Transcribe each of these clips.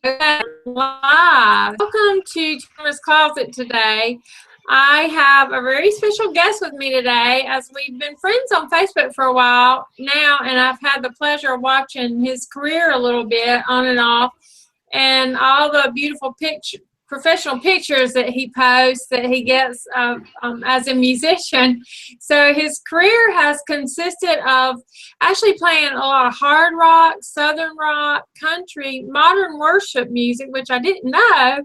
Live. Welcome to Tamarah's Closet today. I have a very special guest with me today, as we've been friends on Facebook for a while now, and I've had the pleasure of watching his career a little bit on and off, and all the beautiful professional pictures that he posts that he gets as a musician. So his career has consisted of actually playing a lot of hard rock, southern rock, country, modern worship music, which I didn't know,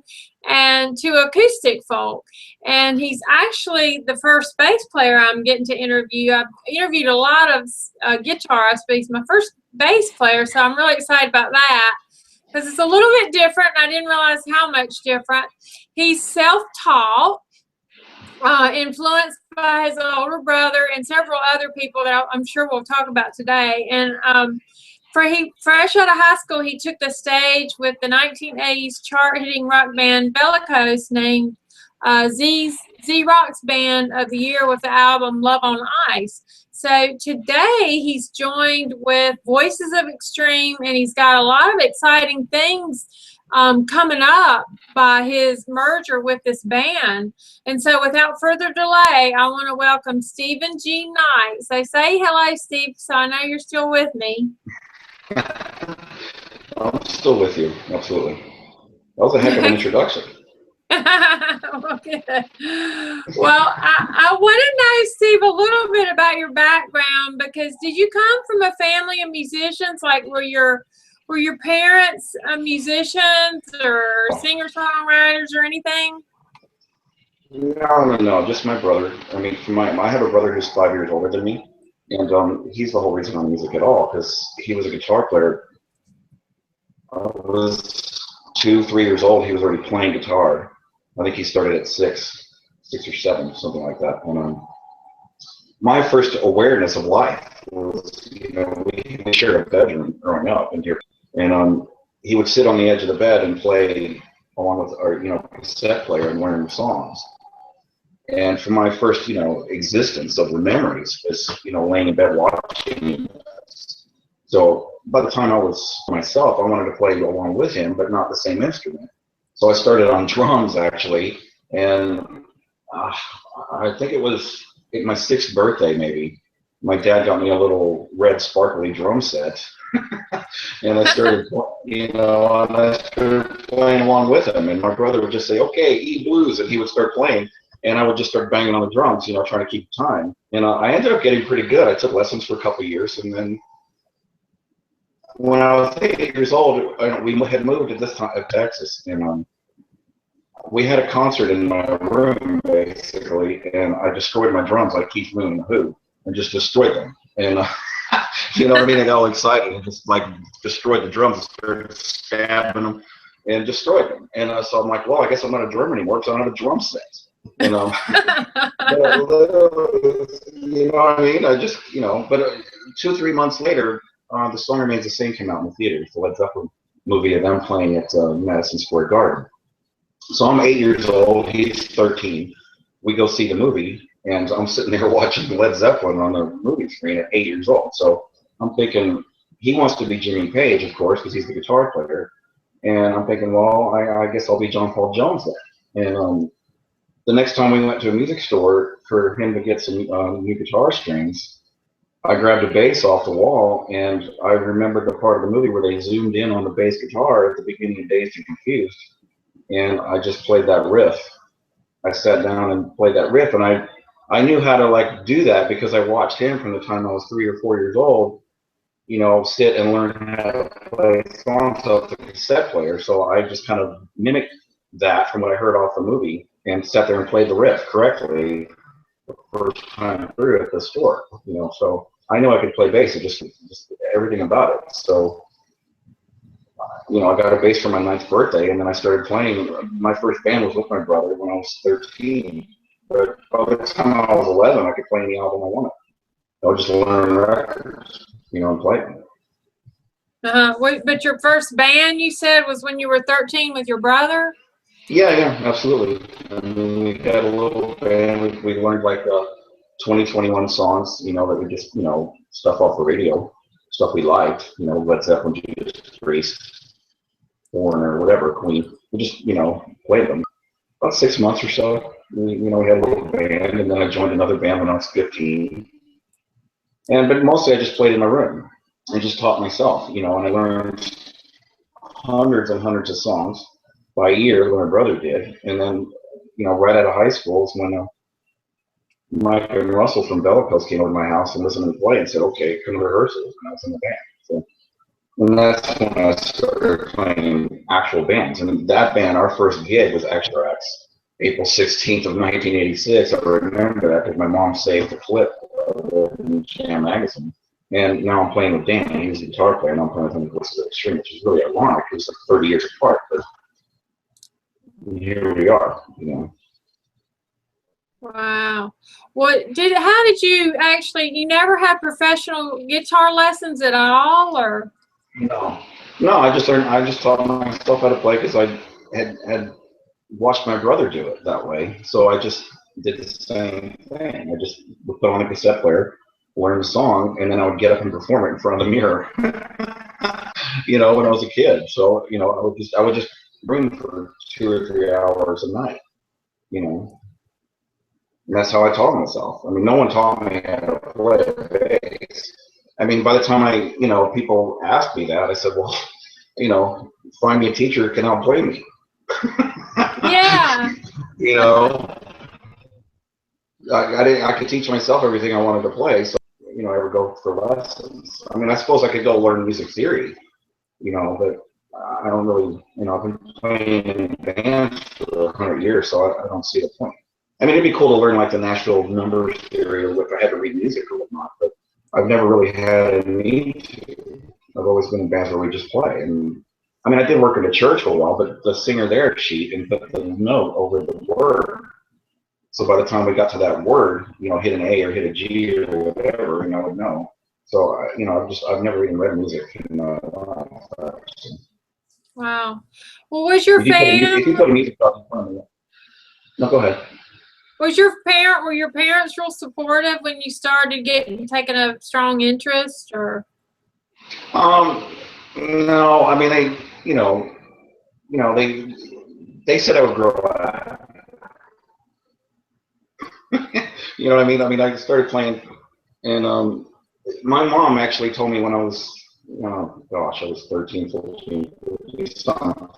and to acoustic folk. And he's actually the first bass player I'm getting to interview. I've interviewed a lot of guitarists, but he's my first bass player, so I'm really excited about that, because it's a little bit different, and I didn't realize how much different. He's self-taught, influenced by his older brother and several other people that I'm sure we'll talk about today. And fresh out of high school, he took the stage with the 1980s chart-hitting rock band Bellicose, named Z-Rock's Band of the Year with the album Love on Ice. So today he's joined with Voices of Extreme, and he's got a lot of exciting things coming up by his merger with this band. And so without further delay, I want to welcome Stephen G. Knight. So say hello, Steve, so I know you're still with me. I'm still with you, absolutely. That was a heck of an introduction. Okay. Well, I want to know, Steve, a little bit about your background, because did you come from a family of musicians? Like, were your parents musicians or singer-songwriters or anything? No, just my brother. I mean, I have a brother who's 5 years older than me, and he's the whole reason I'm in music at all, because he was a guitar player. I was 2, 3 years old. He was already playing guitar. I think he started at 6 or 7, something like that. And my first awareness of life was, we shared a bedroom growing up, and he would sit on the edge of the bed and play along with our, cassette player and learn songs. And for my first, existence of the memories was, laying in bed watching. So by the time I was myself, I wanted to play along with him, but not the same instrument. So I started on drums, actually, and I think it was my 6th birthday, maybe. My dad got me a little red sparkly drum set, and I started, playing along with him. And my brother would just say, "Okay, E blues," and he would start playing, and I would just start banging on the drums, trying to keep time. And I ended up getting pretty good. I took lessons for a couple of years, and then when I was 8 years old, we had moved at this time to Texas, and we had a concert in my room, basically, and I destroyed my drums like Keith Moon and the Who, and just destroyed them. And you know what I mean? I got all excited and just like destroyed the drums and started stabbing them and destroyed them. And so I'm like, well, I guess I'm not a drummer anymore because I don't have a drum set. You know what I mean? I just, but 2 or 3 months later, The Song Remains the Same came out in the theater. It's the Led Zeppelin movie of them playing at Madison Square Garden. So I'm 8 years old, he's 13. We go see the movie, and I'm sitting there watching Led Zeppelin on the movie screen at 8 years old. So I'm thinking, he wants to be Jimmy Page, of course, because he's the guitar player. And I'm thinking, well, I guess I'll be John Paul Jones then. And the next time we went to a music store for him to get some new guitar strings, I grabbed a bass off the wall, and I remembered the part of the movie where they zoomed in on the bass guitar at the beginning of Dazed and Confused, and I just played that riff. I sat down and played that riff, and I knew how to like do that because I watched him from the time I was 3 or 4 years old, sit and learn how to play songs off the cassette player. So I just kind of mimicked that from what I heard off the movie and sat there and played the riff correctly the first time through at the store, so I knew I could play bass. It just everything about it. So, I got a bass for my 9th birthday, and then I started playing. My first band was with my brother when I was 13. But by the time I was 11, I could play any album I wanted. I would just learn records, and play them. But your first band, you said, was when you were 13 with your brother? Yeah, absolutely. I mean, we had a little band. We learned like 20, 21 songs, that we just, stuff off the radio, stuff we liked, Led Zeppelin, Judas Priest. Foreigner, whatever, Queen. We just, played them. About 6 months or so, we had a little band, and then I joined another band when I was 15. But mostly I just played in my room and just taught myself, and I learned hundreds and hundreds of songs by ear, what my brother did. And then, right out of high school is when Mike and Russell from Bellicose came over to my house and listened to me play and said, okay, come to rehearsals, and I was in the band. So, and that's when I started playing actual bands. And that band, our first gig was actually April 16th of 1986. I remember that because my mom saved the clip in Jam magazine. And now I'm playing with Dan. He's a guitar player, and I'm playing with him with the Extreme, which is really ironic. It was like 30 years apart, but here we are, Wow. How did you actually, you never had professional guitar lessons at all, or? No, I just taught myself how to play because I had watched my brother do it that way. So I just did the same thing. I just would put on a cassette player, learn the song, and then I would get up and perform it in front of the mirror. When I was a kid. So I would just room for 2 or 3 hours a night. And that's how I taught myself. I mean, no one taught me how to play bass. I mean, by the time people asked me that, I said, well, find me a teacher who can outplay me. Yeah. I could teach myself everything I wanted to play, so I would go for lessons. I mean, I suppose I could go learn music theory, but I don't really, I've been playing in bands for 100 years, so I don't see the point. I mean, it'd be cool to learn like the Nashville numbers theory, or if I had to read music or whatnot, but I've never really had a need to. I've always been in bands where we just play. And I mean, I did work in a church for a while, but the singer there cheat and put the note over the word. So by the time we got to that word, hit an A or hit a G or whatever, I would know. So, I've never even read music in my life. Wow. Well, was your If you put a music talk in front of me, no, go ahead. Were your parents real supportive when you started taking a strong interest, or? No, I mean, they said I would grow up. You know what I mean? I mean, I started playing, and my mom actually told me when I was, I was 13, 14, 15, something.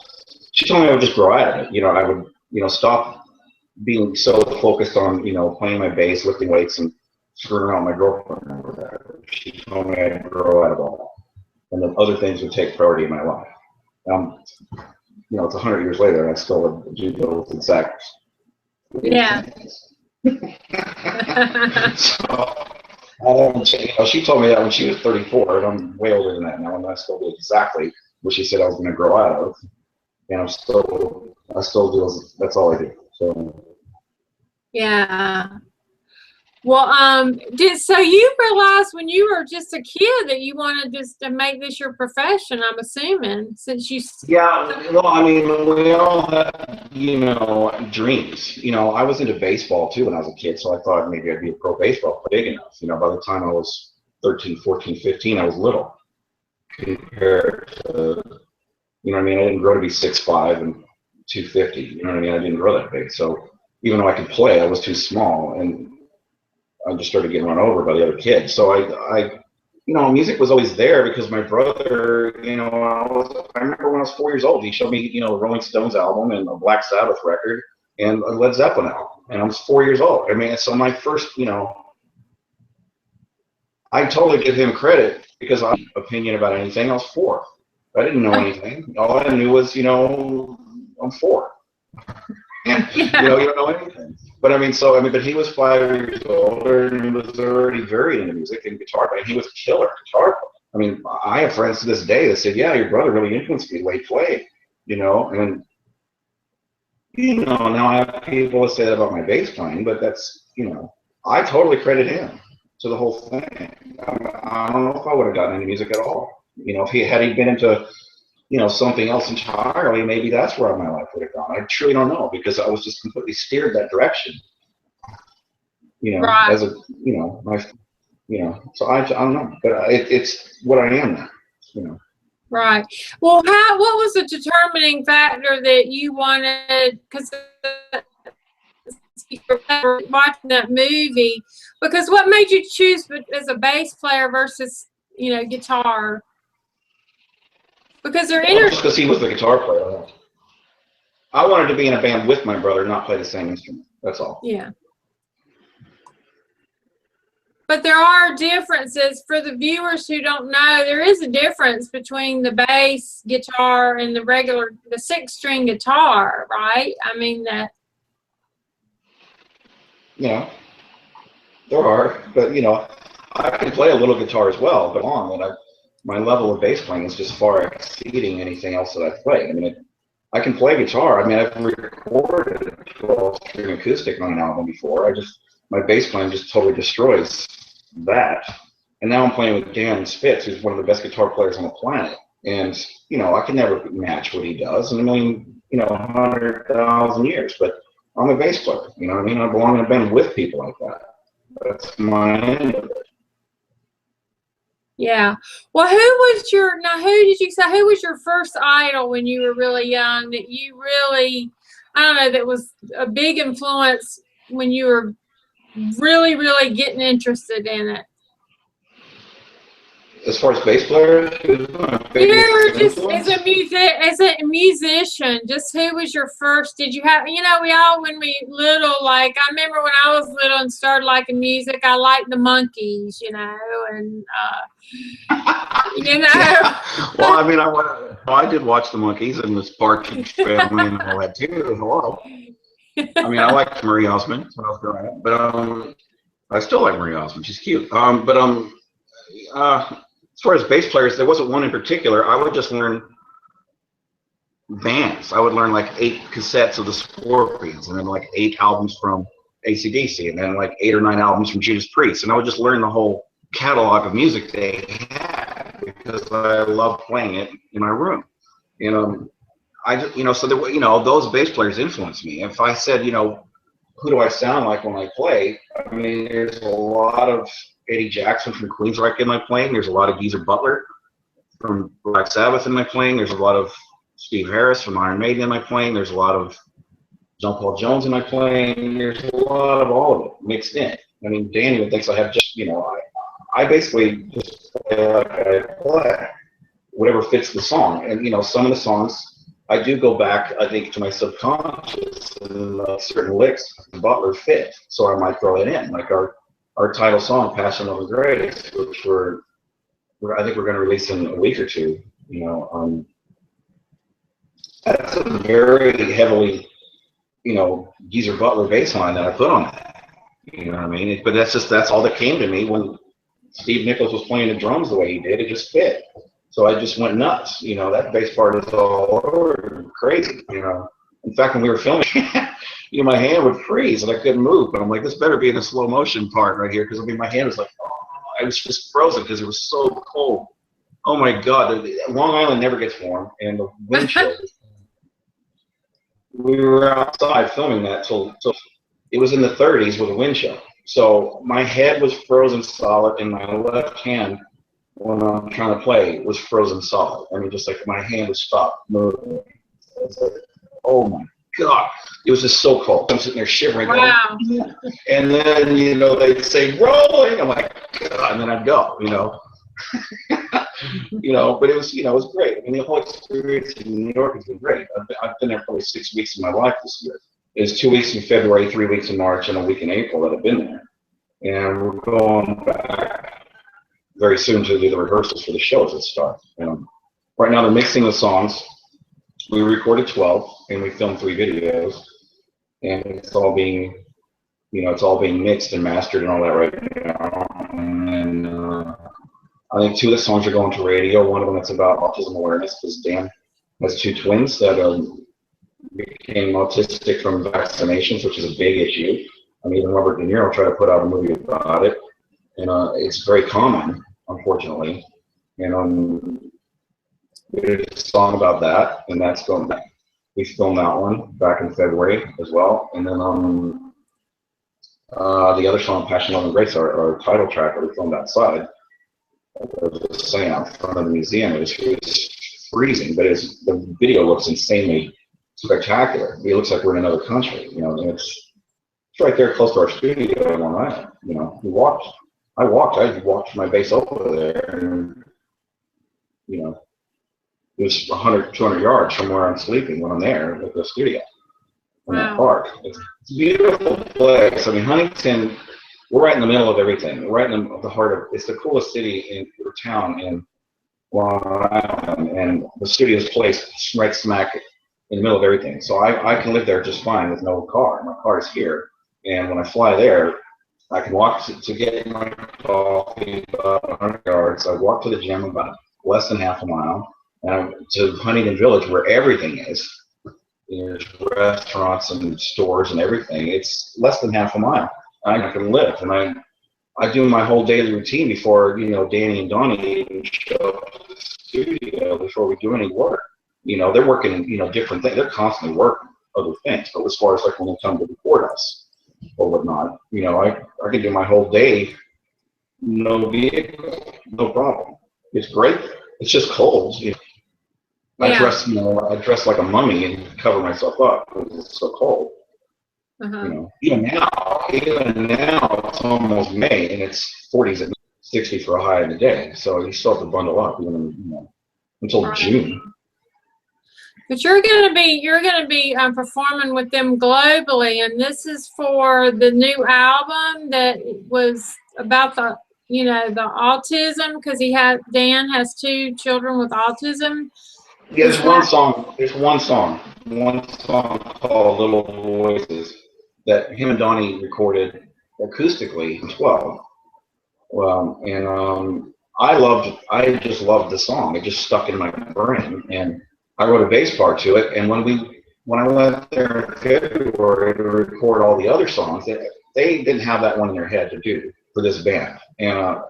She told me I would just grow out of it. I would, stop being so focused on, playing my bass, lifting weights, and screwing around with my girlfriend or whatever. She told me I'd grow out of all that, and then other things would take priority in my life. It's 100 years later, and I still do those exact. Yeah. So, she told me that when she was 34, and I'm way older than that now, and I still do exactly what she said I was going to grow out of, and I still do. That's all I do. So. Yeah. Well, so you realized when you were just a kid that you wanted just to make this your profession, I'm assuming, since you. Yeah, well, I mean, we all have, dreams. I was into baseball too when I was a kid, so I thought maybe I'd be a pro baseball player big enough. By the time I was 13, 14, 15, I was little compared to, I mean, I didn't grow to be 6'5" and 250. You know what I mean? I didn't grow that big. So even though I could play, I was too small, and I just started getting run over by the other kids. So I music was always there because my brother, I remember when I was 4 years old, he showed me, the Rolling Stones album and a Black Sabbath record and a Led Zeppelin album. And I was 4 years old. I mean, so my first, I totally give him credit because I had an opinion about anything. I was 4. I didn't know anything. All I knew was, I'm 4. You don't know anything. But I mean, but he was 5 years older and he was already very into music and guitar playing. He was a killer guitar player. I mean, I have friends to this day that said, yeah, your brother really influenced me the way he played, and now I have people that say that about my bass playing, but that's, I totally credit him to the whole thing. I don't know if I would have gotten into music at all. If he had been into something else entirely, maybe that's where my life would have gone. I truly don't know because I was just completely steered that direction. Right. As a, so I don't know, but it's what I am now, Right. Well, what was the determining factor that you wanted, because you were watching that movie, because what made you choose as a bass player versus, you know, guitar? Because they're just because he was the guitar player. I wanted to be in a band with my brother, not play the same instrument. That's all. Yeah. But there are differences for the viewers who don't know. There is a difference between the bass guitar and the 6-string guitar, right? I mean that. Yeah, there are, but you know, I can play a little guitar as well. But my level of bass playing is just far exceeding anything else that I've played. I mean, I can play guitar. I mean, I've recorded a 12-string acoustic on an album before. My bass playing just totally destroys that. And now I'm playing with Dan Spitz, who's one of the best guitar players on the planet. And, you know, I can never match what he does in a million, 100,000 years. But I'm a bass player, you know what I mean? I belong in a band with people like that. That's my end of it. Yeah. Well, who was your first idol when you were really young that you really, I don't know, that was a big influence when you were really, really getting interested in it? As far as bass player, Just as a musician, just who was your first? Did you have, we all, when we little, like, I remember when I was little and started liking music, I liked the Monkees, and, Yeah. Well, I mean, I did watch the Monkees and the Partridge Family and all that too. Hello. I mean, I liked Marie Osmond when I was growing up, but I still like Marie Osmond. She's cute. As far as bass players, there wasn't one in particular. I would just learn bands. I would learn like 8 cassettes of the Scorpions, and then like 8 albums from AC/DC, and then like 8 or 9 albums from Judas Priest, and I would just learn the whole catalog of music they had because I loved playing it in my room. So those bass players influenced me. If I said, who do I sound like when I play? I mean, there's a lot of Eddie Jackson from Queensryche in my playing. There's a lot of Geezer Butler from Black Sabbath in my playing. There's a lot of Steve Harris from Iron Maiden in my playing. There's a lot of John Paul Jones in my playing. There's a lot of all of it mixed in. I mean, Danny thinks I have just, I basically just play like I play, whatever fits the song. And, some of the songs, I do go back, I think, to my subconscious, and certain licks Butler fit, so I might throw it in, like our title song, Passion Over Grace, which I think we're going to release in a week or two. That's a very heavily, Geezer Butler bass line that I put on that. You know what I mean? But that's all that came to me when Steve Nichols was playing the drums the way he did. It just fit. So I just went nuts. That bass part is all over crazy. In fact, when we were filming, my hand would freeze and I couldn't move. But I'm like, this better be in a slow motion part right here, because I mean, my hand was like, I was just frozen because it was so cold. Oh my God, Long Island never gets warm, and the wind chill. We were outside filming that till it was in the 30s with a wind chill. So my head was frozen solid, and my left hand, when I'm trying to play, was frozen solid. I mean, just like my hand would stop moving. Like, oh my God. It was just so cold. I'm sitting there shivering. Wow. Going, and then, they'd say, rolling. I'm like, God, and then I'd go, but it was, it was great. I mean, the whole experience in New York has been great. I've been there probably 6 weeks of my life this year. It's 2 weeks in February, 3 weeks in March, and a week in April that I've been there. And we're going back very soon to do the rehearsals for the shows that start. Right now they're mixing the songs. We recorded 12 and we filmed 3 videos, and it's all being mixed and mastered and all that right now. And I think 2 of the songs are going to radio. One of them that's about autism awareness, because Dan has 2 twins that became autistic from vaccinations, which is a big issue. I mean, even Robert De Niro tried to put out a movie about it, and it's very common, unfortunately. There's a song about that, and that's going back. We filmed that one back in February as well. And then the other song, Passion, Love, and Grace, our title track that we filmed outside. It was a seance in front of the museum. It was freezing, but the video looks insanely spectacular. It looks like we're in another country, you know, and it's right there close to our studio in Long Island. You know, I walked my bass over there, and you know, it was 100, 200 yards from where I'm sleeping when I'm there at the studio in that park. It's a beautiful place. I mean, Huntington, we're right in the middle of everything. We're right in the heart of, it's the coolest city in your town in Long Island, and the studio's placed right smack in the middle of everything. So I can live there just fine with no car. My car is here, and when I fly there, I can walk to get my coffee about 100 yards. I walk to the gym about less than half a mile, and to Huntington Village where everything is. There's restaurants and stores and everything. It's less than half a mile. I can live, and I do my whole daily routine before, you know, Danny and Donnie even show up to the studio, before we do any work. You know, they're working, you know, different things. They're constantly working other things. But as far as like when they come to record us or whatnot, you know, I can do my whole day, no vehicle, no problem. It's great. It's just cold. You know. I dress, you know, I dress like a mummy and cover myself up because it's so cold. You know, even now it's almost May and it's 40s and 60 for a high in the day. So you still have to bundle up even, you know, until June. But you're gonna be performing with them globally, and this is for the new album that was about the, you know, the autism, because Dan has 2 children with autism. Yeah, there's one song called Little Voices that him and Donnie recorded acoustically in 12. I just loved the song. It just stuck in my brain, and I wrote a bass part to it. And when I went there in February to record all the other songs, they didn't have that one in their head to do for this band. And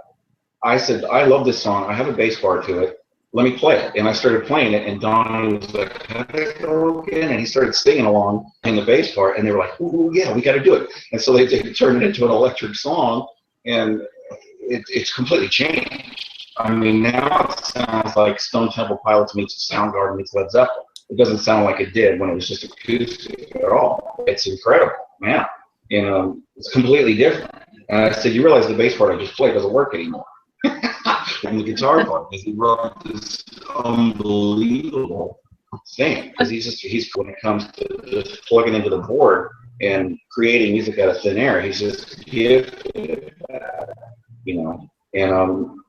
I said, I love this song. I have a bass part to it. Let me play it. And I started playing it, and Donnie was like, and he started singing along in the bass part, and they were like, ooh, yeah, we got to do it. And so they turned it into an electric song, and it's completely changed. I mean, now it sounds like Stone Temple Pilots meets Soundgarden meets Led Zeppelin. It doesn't sound like it did when it was just acoustic at all. It's incredible, man. And it's completely different. And I said, you realize the bass part I just played doesn't work anymore. And the guitar part, because he wrote this unbelievable thing. Because he's when it comes to just plugging into the board and creating music out of thin air, he's just gifted at that, you know. And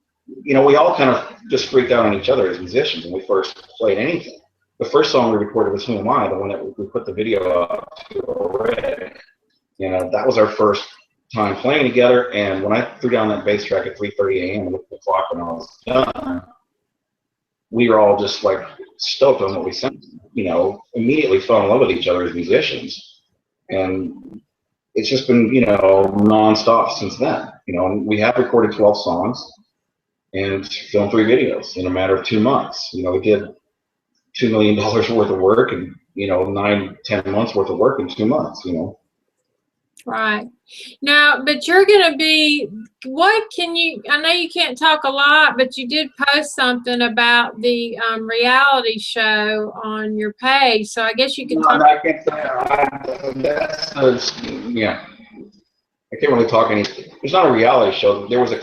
you know, we all kind of just freaked out on each other as musicians when we first played anything. The first song we recorded was Who Am I, the one that we put the video up to already. You know, that was our first time playing together, and when I threw down that bass track at 3:30 a.m. and looked at the clock and I was done, we were all just like stoked on what we sent. You know, immediately fell in love with each other as musicians, and it's just been, you know, non-stop since then. You know, and we have recorded 12 songs and filmed 3 videos in a matter of 2 months. You know, we did $2 million worth of work, and you know, 9-10 months worth of work in 2 months. You know. Right. Now, but you're going to be, what can you, I know you can't talk a lot, but you did post something about the reality show on your page, so I guess you can talk. I can't say, yeah. I can't really talk anything. It's not a reality show. There was a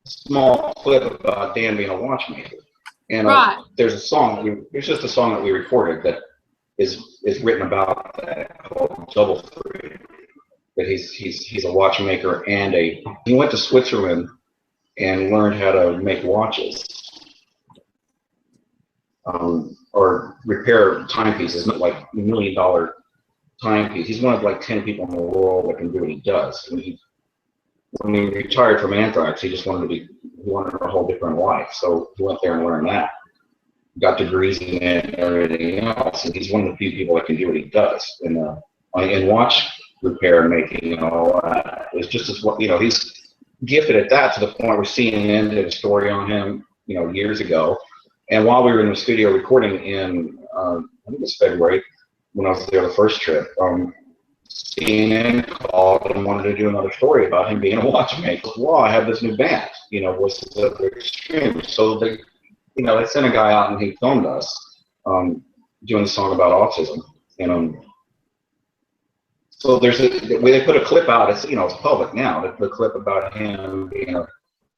small clip about Dan being a watchmaker. And there's a song, it's just a song that we recorded that is written about that, called Double Three. That he's a watchmaker and he went to Switzerland and learned how to make watches, or repair timepieces, like $1 million timepiece. He's one of like 10 people in the world that can do what he does. When he retired from Anthrax, he wanted a whole different life. So he went there and learned that. Got degrees in it and everything else, and he's one of the few people that can do what he does. And watch repair and making and all that. It's just as what, you know, he's gifted at that to the point where CNN did a story on him, you know, years ago. And while we were in the studio recording in, I think it was February, when I was there the first trip, CNN called and wanted to do another story about him being a watchmaker. Well, I have this new band, you know, what's the extreme? So you know, they sent a guy out and he filmed us doing a song about autism. And so there's they put a clip out. It's, you know, it's public now. They put a clip about him being a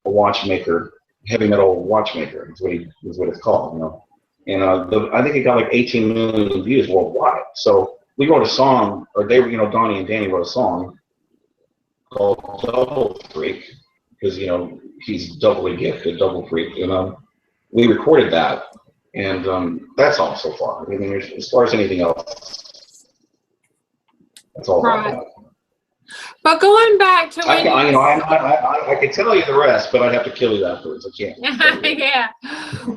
watchmaker, heavy metal watchmaker is what it's called, you know. And I think it got like 18 million views worldwide. So we wrote a song, or they were, you know, Donnie and Danny wrote a song called Double Freak, because, you know, he's doubly gifted, double freak. And we recorded that, and that's all so far. I mean, as far as anything else, that's all Right. about that. But going back to when I could tell you the rest, but I'd have to kill you afterwards. I can't. Yeah.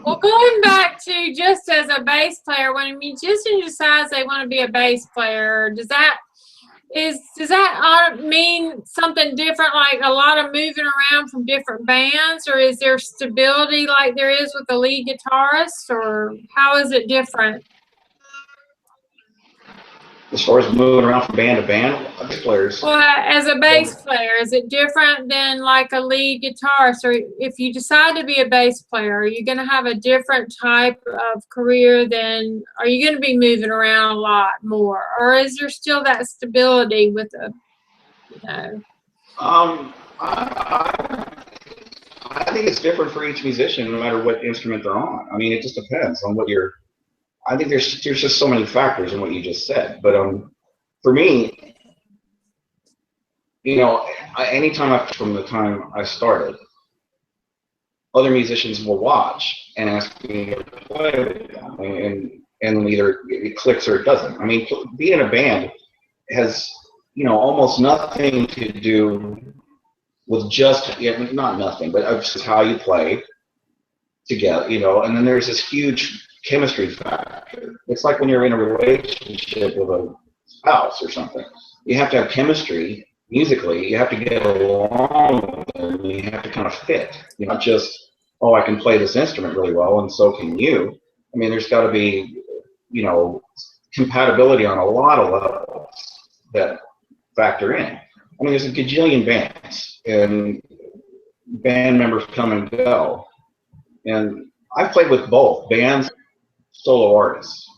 Well, going back to just as a bass player, when a musician decides they want to be a bass player, does that mean something different, like a lot of moving around from different bands, or is there stability like there is with the lead guitarist, or how is it different? As far as moving around from band to band, bass players. Well, as a bass player, is it different than like a lead guitarist? Or if you decide to be a bass player, are you going to have a different type of career than, are you going to be moving around a lot more? Or is there still that stability with a, you know? I think it's different for each musician, no matter what instrument they're on. I mean, it just depends on what you're. I think there's just so many factors in what you just said. But for me, you know, anytime from the time I started, other musicians will watch and ask me to play with them, and either it clicks or it doesn't. I mean, being in a band has, you know, almost nothing to do with just, not nothing, but just how you play together, you know. And then there's this huge chemistry factor. It's like when you're in a relationship with a spouse or something. You have to have chemistry musically. You have to get along with them. You have to kind of fit. You're not just, oh, I can play this instrument really well, and so can you. I mean, there's got to be, you know, compatibility on a lot of levels that factor in. I mean, there's a gajillion bands, and band members come and go. And I've played with both bands, solo artists,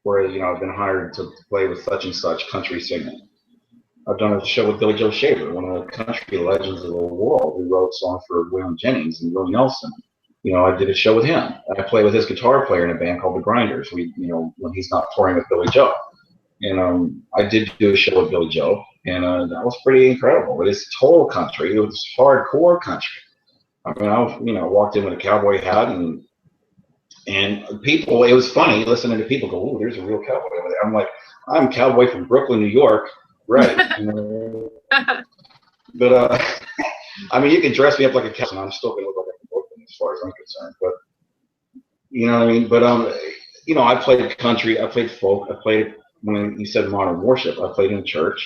where, you know, I've been hired to play with such and such country singing. I've done a show with Billy Joe Shaver, one of the country legends of the world, who wrote songs for Waylon Jennings and Willie Nelson. You know, I did a show with him. I play with his guitar player in a band called the Grinders. We, you know, when he's not touring with Billy Joe. And I did do a show with Billy Joe, and that was pretty incredible. But it's total country. It was hardcore country. I mean, I, you know, walked in with a cowboy hat, and people, it was funny listening to people go, "Oh, there's a real cowboy over there." I'm like, I'm a cowboy from Brooklyn, New York, right? You know? But I mean, you can dress me up like a cowboy, and I'm still gonna look like I'm from Brooklyn as far as I'm concerned. But you know what I mean? But you know, I played country, I played folk, I played, when you said modern worship, I played in church.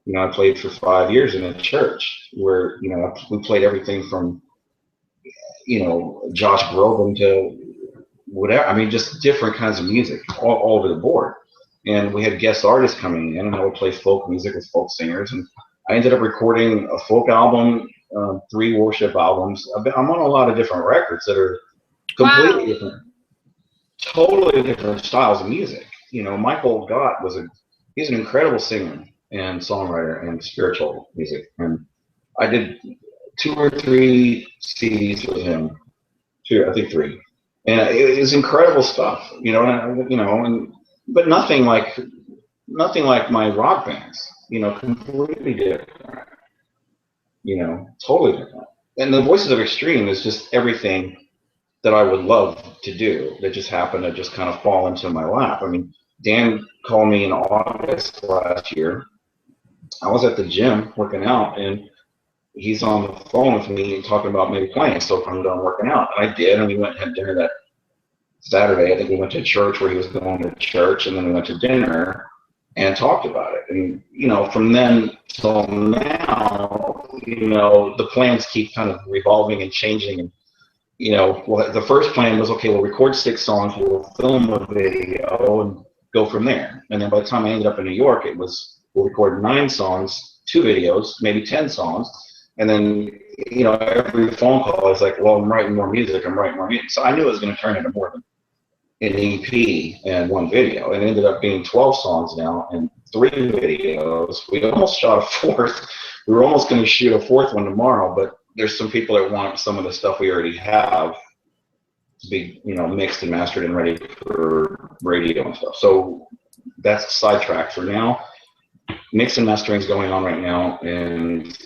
You know, I played for 5 years in a church where, you know, we played everything from, you know, Josh Groban to whatever. I mean, just different kinds of music all over the board. And we had guest artists coming in, and I would play folk music with folk singers. And I ended up recording a folk album, 3 worship albums. I'm on a lot of different records that are completely different, totally different styles of music. You know, Michael Gott he's an incredible singer and songwriter and spiritual music. And I did 2 or 3 CDs with him, I think 3. And it was incredible stuff, you know, but nothing like my rock bands, you know, completely different, you know, totally different. And the Voices of Extreme is just everything that I would love to do that just happened to just kind of fall into my lap. I mean, Dan called me in August last year. I was at the gym working out, and he's on the phone with me talking about maybe playing. So I'm done working out. And I did, and we went and had dinner that Saturday. I think we went to church where he was going to church, and then we went to dinner and talked about it. And, you know, from then till now, you know, the plans keep kind of revolving and changing. And, you know, well, the first plan was, okay, we'll record 6 songs, we'll film a video, and go from there. And then by the time I ended up in New York, it was, we'll record 9 songs, 2 videos, maybe 10 songs, and then you know, every phone call is like, well, I'm writing more music, I'm writing more music. So I knew it was going to turn into more than an EP and one video. And it ended up being 12 songs now and 3 videos. We almost shot a 4th. We were almost going to shoot a 4th one tomorrow, but there's some people that want some of the stuff we already have to be, you know, mixed and mastered and ready for radio and stuff. So that's sidetracked for now. Mix and mastering is going on right now, and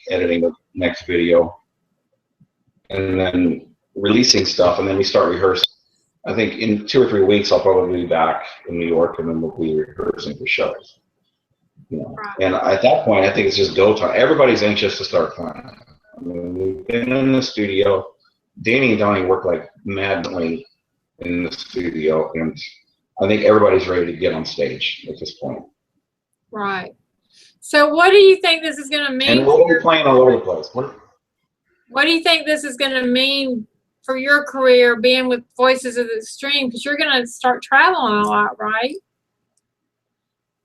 editing the next video, and then releasing stuff, and then we start rehearsing. I think in 2 or 3 weeks I'll probably be back in New York, and then we'll be rehearsing for shows. You know, and at that point I think it's just go time. Everybody's anxious to start playing. I mean, we've been in the studio. Danny and Donnie work like madly in the studio, and I think everybody's ready to get on stage at this point. Right. So what do you think this is going to mean? And we'll be playing all over the place. What do you think this is going to mean for your career, being with Voices of the Extreme? Because you're going to start traveling a lot, right?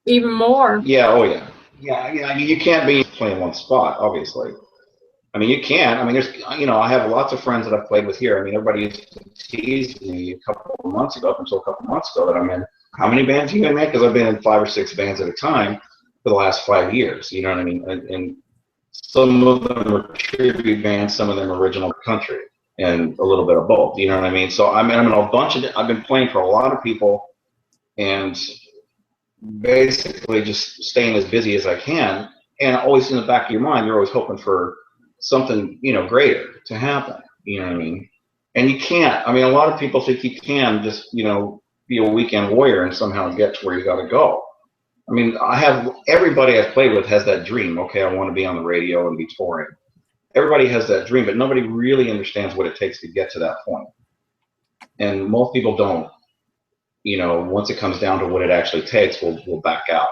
Even more. Yeah, oh yeah. Yeah, I mean, you can't be playing one spot, obviously. I mean, you can. I mean, there's, you know, I have lots of friends that I've played with here. I mean, everybody used to tease me a couple of months ago, up until a couple of months ago, that I'm in. How many bands are you in, man? Because I've been in 5 or 6 bands at a time for the last 5 years. You know what I mean? And some of them are tribute bands, some of them are original country, and a little bit of both. You know what I mean? So I'm in a bunch of. I've been playing for a lot of people, and basically just staying as busy as I can. And always in the back of your mind, you're always hoping for something, you know, greater to happen. You know what I mean? And you can't. I mean, a lot of people think you can just, you know, be a weekend warrior and somehow get to where you got to go. I mean, everybody I've played with has that dream. Okay, I want to be on the radio and be touring. Everybody has that dream, but nobody really understands what it takes to get to that point. And most people don't. You know, once it comes down to what it actually takes, we'll back out.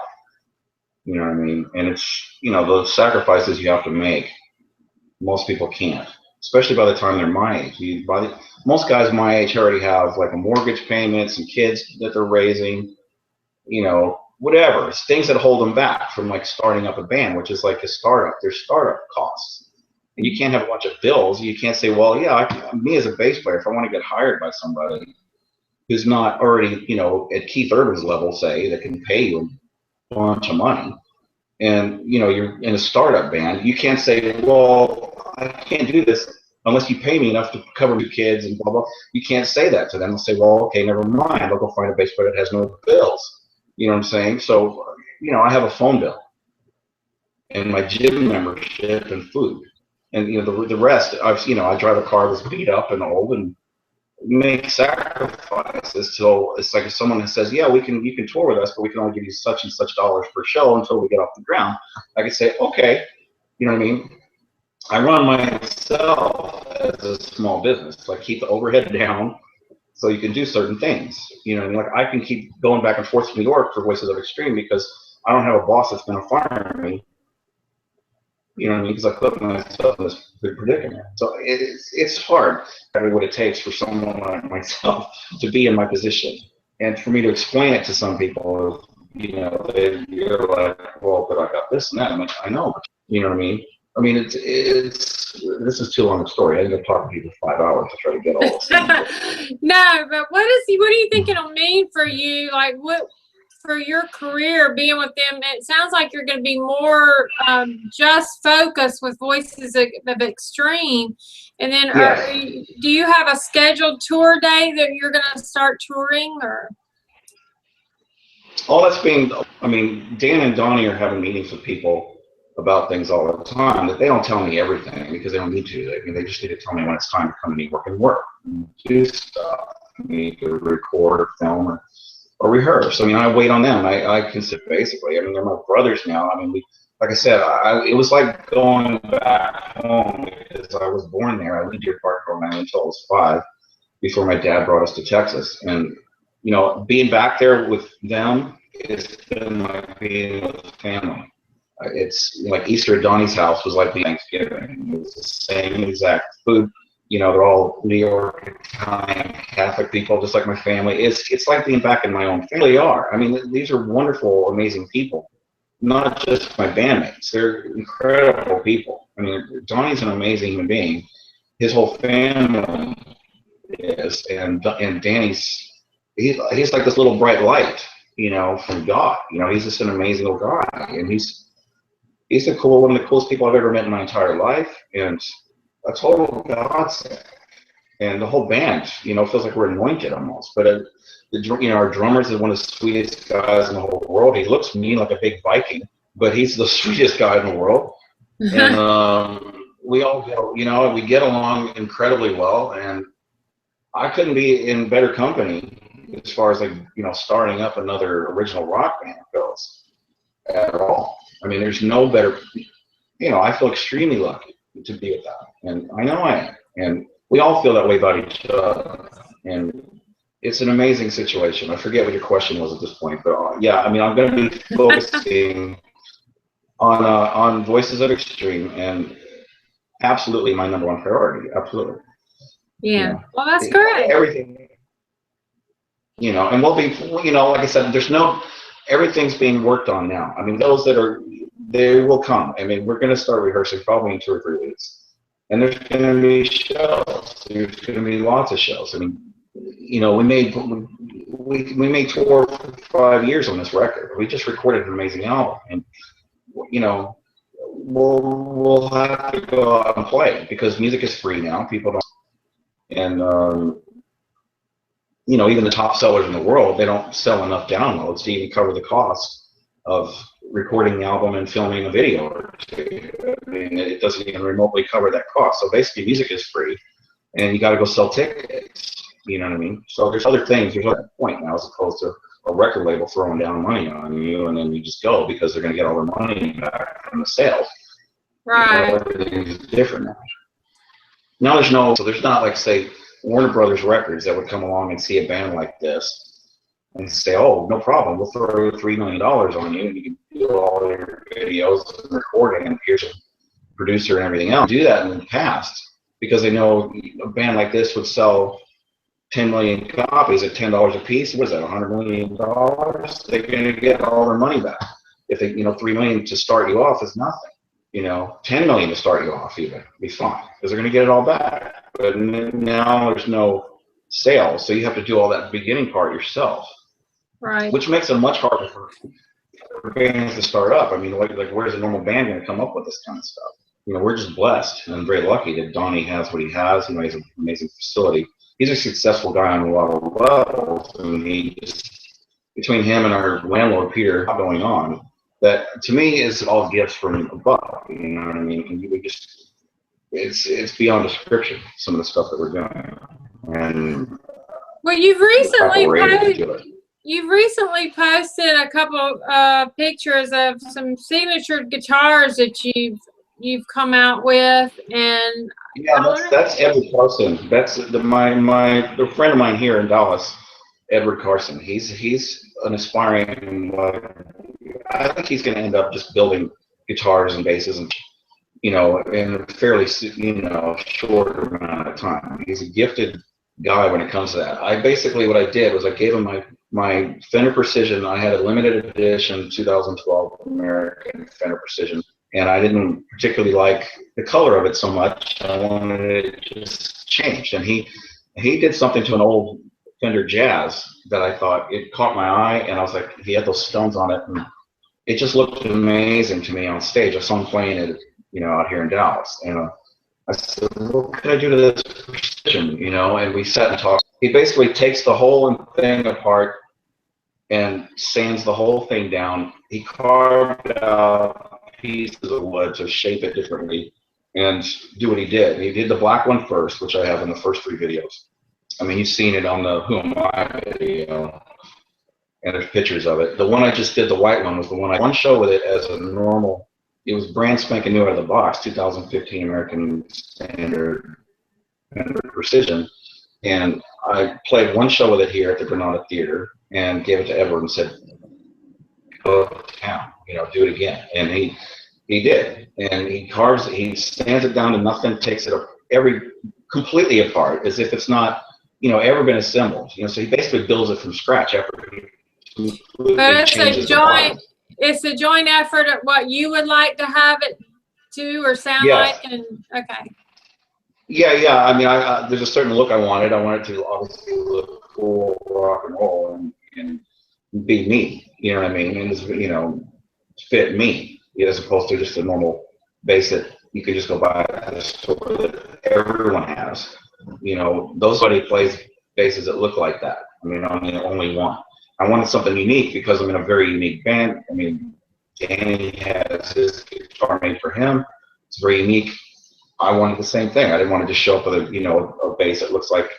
You know what I mean? And it's, you know, those sacrifices you have to make, most people can't, especially by the time they're my age. Most guys my age already have like a mortgage payment, some kids that they're raising, you know, whatever. It's things that hold them back from like starting up a band, which is like a startup. There's startup costs. And you can't have a bunch of bills. You can't say, well, yeah, me as a bass player, if I want to get hired by somebody who's not already, you know, at Keith Urban's level, say, that can pay you a bunch of money, and, you know, you're in a startup band, you can't say, well, I can't do this unless you pay me enough to cover 2 kids and blah, blah. You can't say that to them. They'll say, well, okay, never mind. I'll go find a bass player that has no bills. You know what I'm saying? So, you know, I have a phone bill and my gym membership and food. And, you know, the rest, you know, I drive a car that's beat up and old, and make sacrifices. So it's like if someone says, yeah, you can tour with us, but we can only give you such and such dollars per show until we get off the ground. I could say, okay, you know what I mean? I run myself as a small business. Like, keep the overhead down so you can do certain things. You know what I mean? Like, I can keep going back and forth to New York for Voices of Extreme because I don't have a boss that's going to fire me. You know what I mean? Because I put myself in this big predicament. So it's hard, what it takes for someone like myself to be in my position. And for me to explain it to some people, you know, you're like, well, but I got this and that. I'm like, I know. You know what I mean? I mean, this is too long a story. I ended up talking to you for 5 hours to try to get all this. No, but what do you think it'll mean for you? Like, what for your career being with them? It sounds like you're going to be more just focused with Voices of Extreme. And then, yes. Do you have a scheduled tour day that you're going to start touring, or? All that's being. I mean, Dan and Donnie are having meetings with people about things all the time that they don't tell me everything because they don't need to. I mean, they just need to tell me when it's time to come to New York and work and do stuff. I need to record or film or rehearse. I mean, I wait on them. I can sit basically. I mean, they're my brothers now. I mean, like I said, it was like going back home because I was born there. I lived here part of my until I was 5 before my dad brought us to Texas. And, you know, being back there with them, it's been like being with family. It's like Easter at Donnie's house was like Thanksgiving. It was the same exact food. You know, they're all New York, Italian, Catholic people, just like my family. It's like being back in my own family. They are. I mean, these are wonderful, amazing people. not just my bandmates. They're incredible people. I mean, Donnie's an amazing human being. His whole family is, and Danny's, he's like this little bright light, you know, from God. You know, he's just an amazing little guy, and he's one of the coolest people I've ever met in my entire life, and a total godsend. And the whole band, you know, feels like we're anointed almost. But you know, our drummer is one of the sweetest guys in the whole world. He looks mean like a big Viking, but he's the sweetest guy in the world. And we all get, you know, we get along incredibly well. And I couldn't be in better company as far as, like, you know, starting up another original rock band goes at all. I mean, there's no better, you know, I feel extremely lucky to be with that. And I know I am. And we all feel that way about each other. And it's an amazing situation. I forget what your question was at this point, but yeah, I mean, I'm going to be focusing on Voices of Extreme, and absolutely my #1 priority. Absolutely. Yeah. You know, well, that's great. Everything, you know, and we'll be, you know, like I said, everything's being worked on now. I mean, those that are, they will come. I mean, we're going to start rehearsing probably in 2 or 3 weeks. And there's going to be shows. There's going to be lots of shows. I mean, you know, we made tour for 5 years on this record. We just recorded an amazing album, and you know, we'll have to go out and play because music is free now. People don't, and you know, even the top sellers in the world, they don't sell enough downloads to even cover the cost of recording the album and filming a video or two. I mean, it doesn't even remotely cover that cost. So basically, music is free, and you got to go sell tickets. You know what I mean? So there's other things. There's other point now, as opposed to a record label throwing down money on you, and then you just go because they're going to get all their money back from the sales. Right. You know, everything's different now. Now there's not, like, say, Warner Brothers Records that would come along and see a band like this and say, oh, no problem, we'll throw $3 million on you, and you can do all your videos and recording, and here's a producer and everything else. Do that in the past because they know a band like this would sell 10 million copies at $10 a piece. What is that, $100 million? They're going to get all their money back. If they, you know, $3 million to start you off is nothing. You know, 10 million to start you off even be fine because they're going to get it all back. But now there's no sales, so you have to do all that beginning part yourself. Right. Which makes it much harder for bands to start up. I mean, like where's a normal band going to come up with this kind of stuff? You know, we're just blessed and very lucky that Donnie has what he has. You know, he has an amazing facility. He's a successful guy on a lot of levels, and between him and our landlord Peter, going on, that to me is all gifts from above. You know what I mean? And you would just, it's beyond description, some of the stuff that we're doing. And well, you've recently posted a couple pictures of some signature guitars that you've come out with, and yeah, that's Edward Carson. That's the friend of mine here in Dallas, Edward Carson. He's an aspiring. I think he's going to end up just building guitars and basses, and you know, in a fairly, you know, short amount of time. He's a gifted guy when it comes to that. What I did was I gave him my Fender Precision. I had a limited edition 2012 American Fender Precision, and I didn't particularly like the color of it so much. I wanted it just changed, and he did something to an old Fender Jazz that I thought, it caught my eye, and I was like, he had those stones on it, and it just looked amazing to me on stage. I saw him playing it, you know, out here in Dallas, and I said, what can I do to this Precision, you know? And we sat and talked. He basically takes the whole thing apart and sands the whole thing down. He carved out pieces of wood to shape it differently and do what he did. He did the black one first, which I have in the first 3 videos. I mean, you've seen it on the Who Am I video, and there's pictures of it. The one I just did, the white one, was the one show with it as a normal. It was brand spanking new out of the box, 2015 American Standard Precision, and I played one show with it here at the Granada Theater and gave it to Edward and said, go to town, you know, do it again. And he did, and he carves it, he sands it down to nothing, takes it completely apart as if it's not, you know, ever been assembled. You know, so he basically builds it from scratch after he completely changes the body. it's a joint effort at what you would like to have it do or sound Yeah. like, and okay. Yeah. I mean, there's a certain look I wanted. I wanted to obviously look cool, rock and roll, and be me. You know what I mean? And you know, fit me, as opposed to just a normal bass that you could just go buy at the store that everyone has. You know, nobody plays basses that look like that. I mean, I'm the only one. I wanted something unique because I'm in a very unique band. I mean, Danny has his guitar made for him. It's very unique. I wanted the same thing. I didn't want to just show up with a bass that looks like,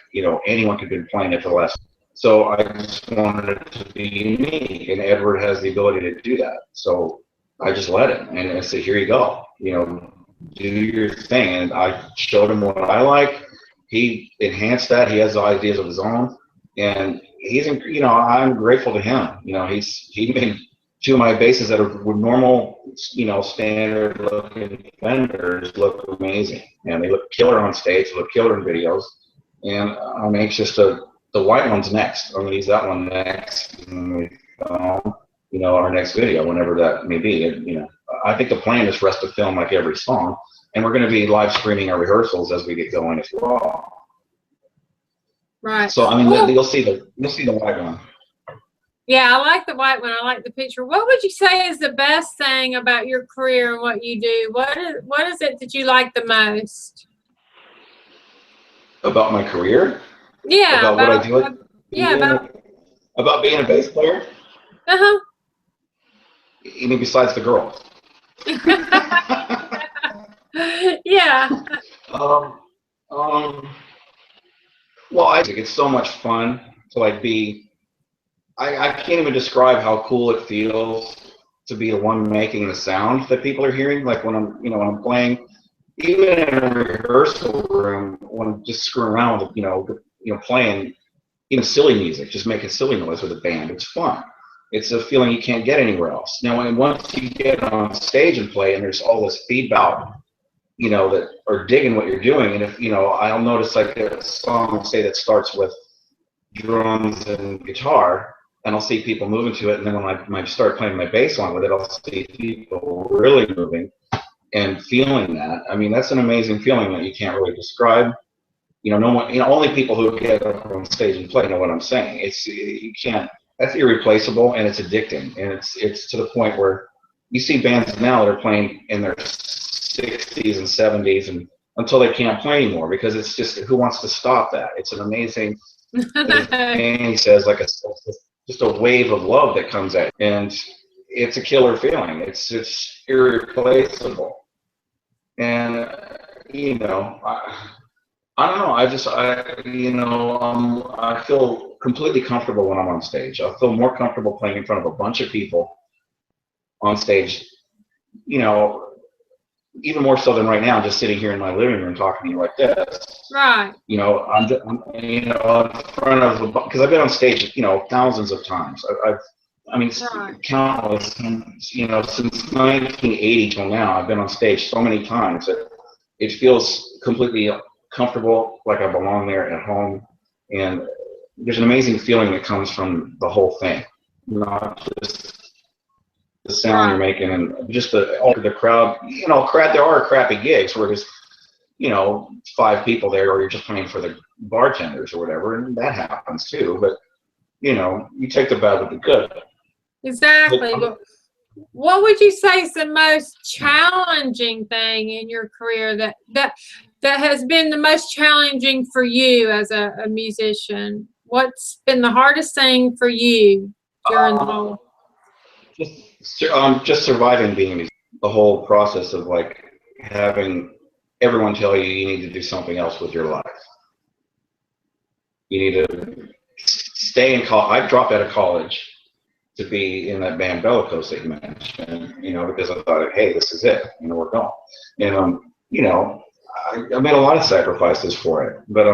anyone could have been playing it for the last. So I just wanted it to be unique, and Edward has the ability to do that. So I just let him, and I said, here you go. Do your thing. And I showed him what I like. He enhanced that. He has ideas of his own, and he's, I'm grateful to him. He made two of my basses that are normal, standard looking Fenders look amazing, and they look killer on stage, look killer in videos, and I'm anxious to. The white one's next. I'm gonna use that one next. Our next video, whenever that may be. I think the plan is for us to film like every song, and we're going to be live streaming our rehearsals as we get going as well. Right. So I mean, you'll see the white one. Yeah, I like the white one. I like the picture. What would you say is the best thing about your career and what you do? What is it that you like the most? About my career? Yeah. About what I do? Yeah. About being a bass player? Uh-huh. You mean besides the girls? Yeah. Well, I think it's so much fun to be. I can't even describe how cool it feels to be the one making the sound that people are hearing. Like when when I'm playing, even in a rehearsal room, when I'm just screwing around with playing even silly music, just making silly noise with a band. It's fun. It's a feeling you can't get anywhere else. Now, once you get on stage and play, and there's all this feedback, that are digging what you're doing, and if I'll notice like a song, say that starts with drums and guitar, and I'll see people moving to it, and then when I start playing my bass line with it, I'll see people really moving and feeling that. I mean, that's an amazing feeling that you can't really describe. No one, only people who get up on stage and play know what I'm saying. You can't. That's irreplaceable, and it's addicting, and it's to the point where you see bands now that are playing in their 60s and 70s, and until they can't play anymore, because it's just, who wants to stop that? It's an amazing, as Danny says, like just a wave of love that comes at you, and it's a killer feeling. It's irreplaceable, and I don't know. I feel completely comfortable when I'm on stage. I feel more comfortable playing in front of a bunch of people on stage, even more so than right now, just sitting here in my living room talking to you like this. Right. I'm in front of, because I've been on stage, thousands of times. Right. Countless, since 1980 till now, I've been on stage so many times that it feels completely comfortable, like I belong there at home, and there's an amazing feeling that comes from the whole thing, not just the sound you're making, and just the crowd. There are crappy gigs where there's 5 people there, or you're just playing for the bartenders or whatever, and that happens too. But you take the bad with the good. Exactly. But what would you say is the most challenging thing in your career that has been the most challenging for you as a musician? What's been the hardest thing for you during the whole? Just surviving being a musician. The whole process of having everyone tell you need to do something else with your life. You need to stay in college. I dropped out of college to be in that band Bellicose that you mentioned, because I thought, hey, this is it, we're going. And, I made a lot of sacrifices for it, but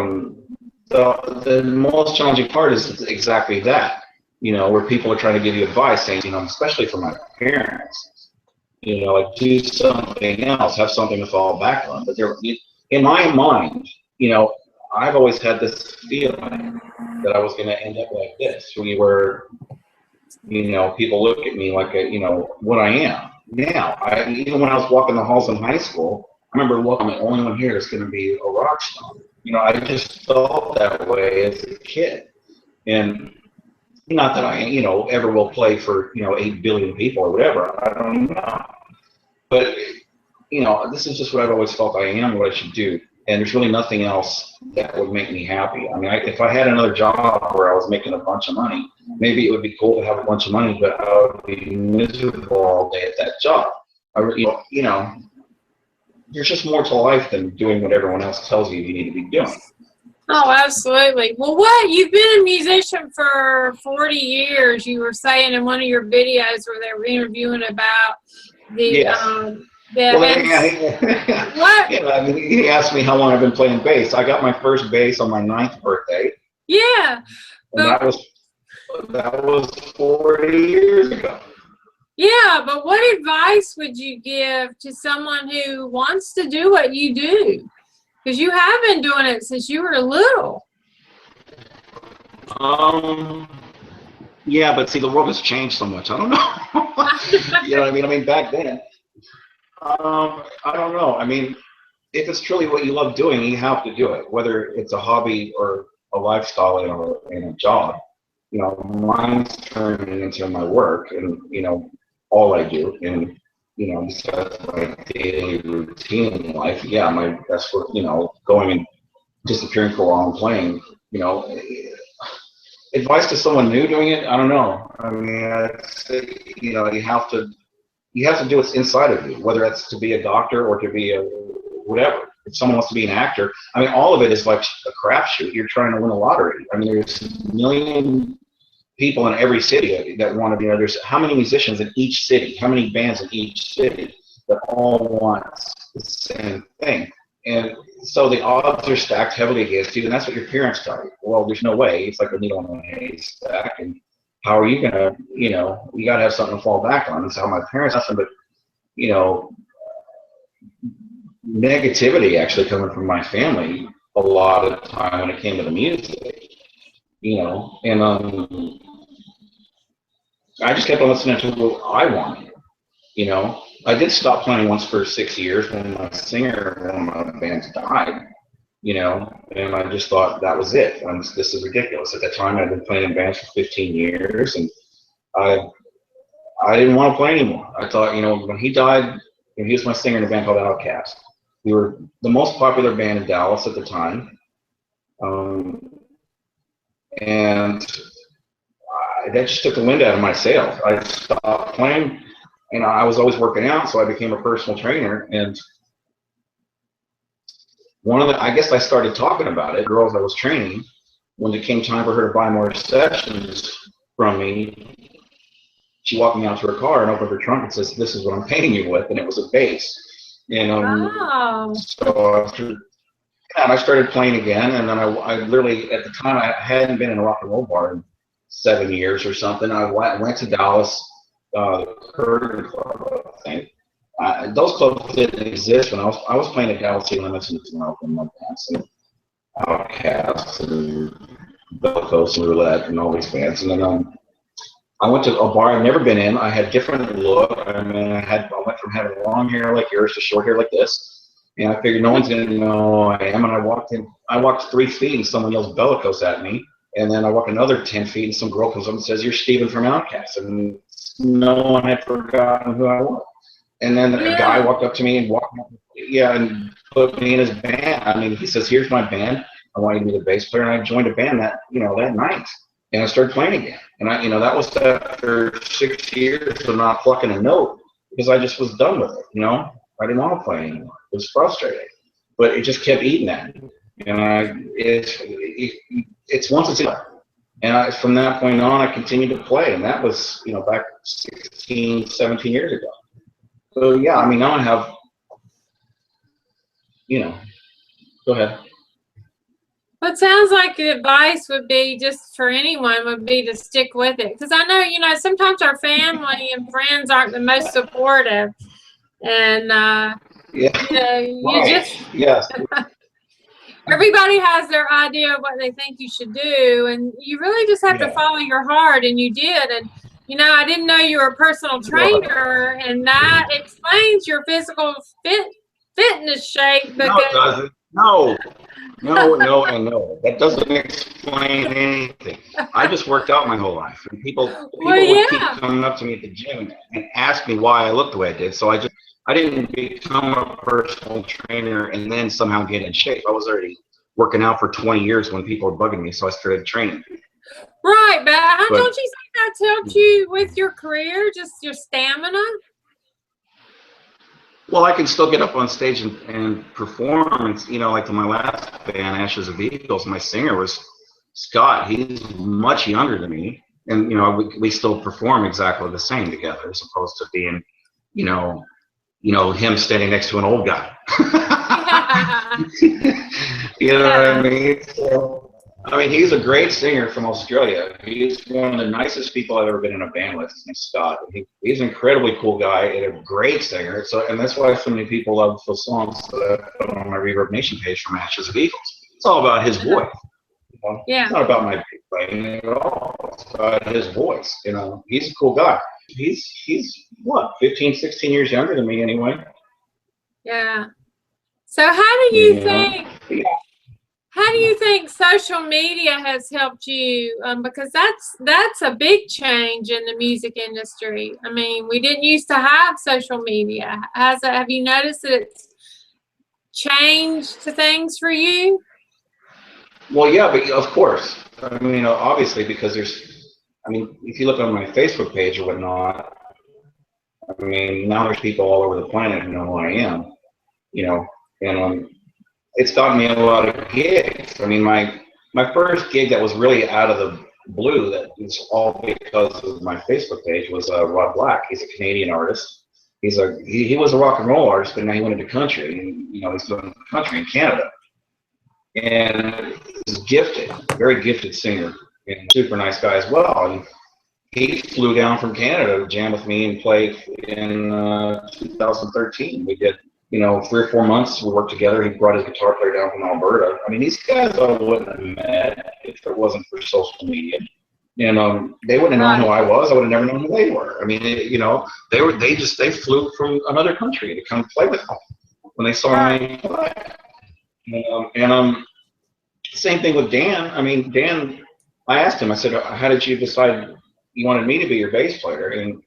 the most challenging part is exactly that, where people are trying to give you advice, saying, especially from my parents, do something else, have something to fall back on. But in my mind, I've always had this feeling that I was going to end up like this. We were You know, people look at me like, you know, what I am. Now, even when I was walking the halls in high school, I remember looking, the only one here is going to be a rock star. You know, I just felt that way as a kid. And not that I, you know, ever will play for, you know, 8 billion people or whatever. I don't know. But, you know, this is just what I've always felt I am, what I should do. And there's really nothing else that would make me happy. I mean, if I had another job where I was making a bunch of money, maybe it would be cool to have a bunch of money, but I would be miserable all day at that job. You know, there's just more to life than doing what everyone else tells you need to be doing. Oh, absolutely. Well, you've been a musician for 40 years. You were saying in one of your videos where they were interviewing about the, Yes. What? Yeah, I mean, he asked me how long I've been playing bass. I got my first bass on my 9th birthday. Yeah. And that was 40 years ago. Yeah, but what advice would you give to someone who wants to do what you do? Because you have been doing it since you were little. Yeah, but see, the world has changed so much. I don't know. You know what I mean? I mean, back then, I don't know. I mean, if it's truly what you love doing, you have to do it, whether it's a hobby or a lifestyle and a job. You know, mine's turning into my work and, you know, all I do. And, you know, besides my daily routine in life, yeah, that's what, you know, going and disappearing for a while and playing, you know. Advice to someone new doing it, I don't know. I mean, I'd say, you know, you have to do what's inside of you, whether that's to be a doctor or to be a whatever. If someone wants to be an actor, I mean, all of it is like a crapshoot. You're trying to win a lottery. I mean, there's a million people in every city that want to be, you know, there's how many musicians in each city, how many bands in each city that all want the same thing. And so the odds are stacked heavily against you, and that's what your parents tell you. Well, there's no way. It's like a needle in a haystack, and how are you gonna, you know, you gotta have something to fall back on. That's how my parents, nothing but, you know, negativity actually coming from my family a lot of the time when it came to the music, you know, and I just kept on listening to what I wanted, you know. I did stop playing once for 6 years when my singer, one of my bands died, you know, and I just thought that was it. This is ridiculous. At that time, I'd been playing in bands for 15 years, and I didn't want to play anymore. I thought, you know, when he died, he was my singer in a band called Outcast. We were the most popular band in Dallas at the time, and that just took the wind out of my sails. I stopped playing. You know, I was always working out, so I became a personal trainer. And I guess I started talking about it, girls I was training, when it came time for her to buy more sessions from me, she walked me out to her car and opened her trunk and says, "This is what I'm paying you with," and it was a bass. And so I started playing again, and then I literally, at the time, I hadn't been in a rock and roll bar in 7 years or something. I went to Dallas, Curtain Club, I think. Those clubs didn't exist when I was playing at Dallas City Limits and and Outcast and Bellicose and Roulette and all these bands. And then I went to a bar I'd never been in. I had different look. I mean, I went from having long hair like yours to short hair like this. And I figured no one's gonna know who I am. And I walked 3 feet and someone yells Bellicose at me. And then I walk another 10 feet and some girl comes up and says, "You're Steven from Outcast." And no one had forgotten who I was. And then a guy walked up to me and and put me in his band. I mean, he says, "Here's my band. I want you to be the bass player." And I joined a band that night. And I started playing again. And that was after 6 years of not plucking a note because I just was done with it, you know? I didn't want to play anymore. It was frustrating. But it just kept eating at me. And it's once it's in. And from that point on, I continued to play. And that was, back 16, 17 years ago. So, yeah, I mean, now I have, go ahead. Well, it sounds like the advice would be just for anyone would be to stick with it. Because I know, sometimes our family and friends aren't the most supportive. And, Yes. Everybody has their idea of what they think you should do. And you really just have to follow your heart. And you did. And You know, I didn't know you were a personal trainer, and that explains your physical fitness shape. No, it doesn't. No, no, no, and no. That doesn't explain anything. I just worked out my whole life, and people would keep coming up to me at the gym and ask me why I looked the way I did. So I didn't become a personal trainer and then somehow get in shape. I was already working out for 20 years when people were bugging me, so I started training. Right, but don't you think that's helped you with your career, just your stamina? Well, I can still get up on stage and perform. And, you know, like my last band, Ashes of Eagles, my singer was Scott. He's much younger than me. And, you know, we still perform exactly the same together, as opposed to being, you know, him standing next to an old guy. You know what I mean? So, I mean, he's a great singer from Australia. He's one of the nicest people I've ever been in a band with. His name's Scott. He's an incredibly cool guy and a great singer. So, and that's why so many people love the songs that I put on my Reverb Nation page from Ashes of Eagles. It's all about his voice. You know? It's not about my playing at all. It's about his voice. You know, he's a cool guy. He's what, 15, 16 years younger than me anyway. Yeah. So how do you think? How do you think social media has helped you? Because that's a big change in the music industry. I mean, we didn't used to have social media. Have you noticed that it's changed things for you? Well, yeah, but of course. I mean, obviously, because if you look on my Facebook page or whatnot, I mean, now there's people all over the planet who know who I am, you know, and it's gotten me a lot of gigs. I mean, my first gig that was really out of the blue, that was all because of my Facebook page, was Rod Black. He's a Canadian artist. He was a rock and roll artist, but now he went into country, and, you know, he's doing country in Canada. And he's gifted, very gifted singer, and super nice guy as well. And he flew down from Canada to jam with me and play in 2013. We did, you know, 3 or 4 months we worked together. He brought his guitar player down from Alberta. I mean, these guys I wouldn't have met if it wasn't for social media. And they wouldn't have known who I was. I would have never known who they were. I mean, you know, they flew from another country to come play with me when they saw me play. Same thing with Dan. I mean, Dan, I asked him, I said, how did you decide you wanted me to be your bass player? And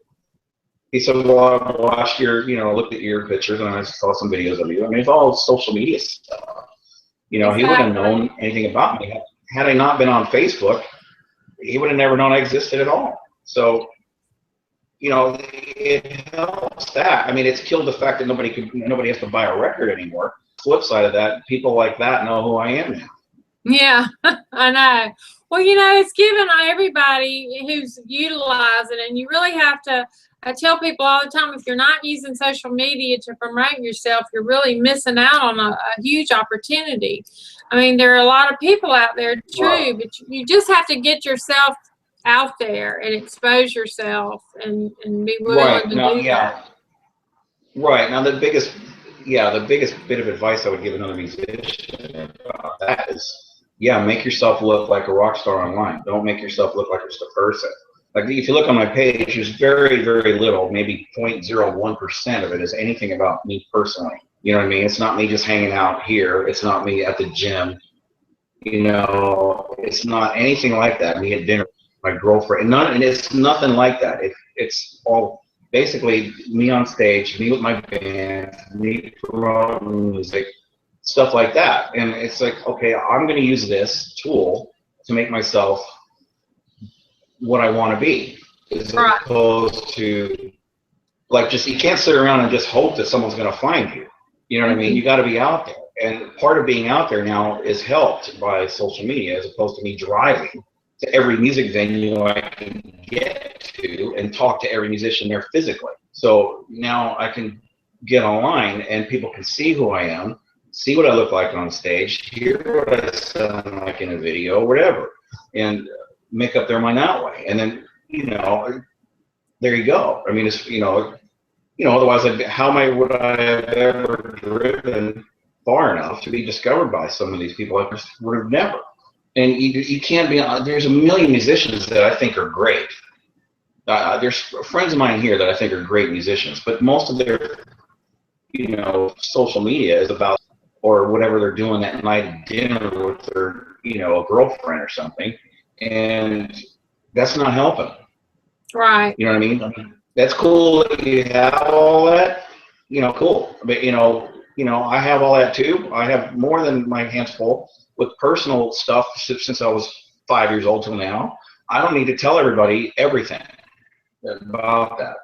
he said, well, I watched looked at your pictures and I saw some videos of you. I mean, it's all social media stuff. You know, he wouldn't have known anything about me. Had I not been on Facebook, he would have never known I existed at all. So, you know, it helps that. I mean, it's killed the fact that nobody has to buy a record anymore. Flip side of that, people like that know who I am now. Yeah, I know. Well, you know, it's given everybody who's utilizing it, and you really have to. I tell people all the time, if you're not using social media to promote yourself, you're really missing out on a huge opportunity. I mean, there are a lot of people out there, true, but you just have to get yourself out there and expose yourself and be willing to do that. Right. Now, the biggest bit of advice I would give another musician about that is, make yourself look like a rock star online. Don't make yourself look like just a person. Like, if you look on my page, there's very, very little, maybe 0.01% of it is anything about me personally. You know what I mean? It's not me just hanging out here. It's not me at the gym. You know, it's not anything like that. Me at dinner, my girlfriend, and it's nothing like that. It's all basically me on stage, me with my band, me promoting music, stuff like that. And it's like, okay, I'm going to use this tool to make myself what I want to be, as opposed to, like, just, you can't sit around and just hope that someone's going to find you. You know what I mean? You got to be out there. And part of being out there now is helped by social media, as opposed to me driving to every music venue I can get to and talk to every musician there physically. So now I can get online and people can see who I am, see what I look like on stage, hear what I sound like in a video, whatever, and make up their mind that way. And then, you know, there you go. I mean, it's, you know, otherwise, how would I have ever driven far enough to be discovered by some of these people? I just would have never. And you can't be, there's a million musicians that I think are great. there's friends of mine here that I think are great musicians, but most of their, you know, social media is about, or whatever they're doing that night at dinner with their, you know, a girlfriend or something, and that's not helping. Right. You know what I mean? That's cool that you have all that, you know, cool. But you know, I have all that too. I have more than my hands full with personal stuff since I was 5 years old till now. I don't need to tell everybody everything about that.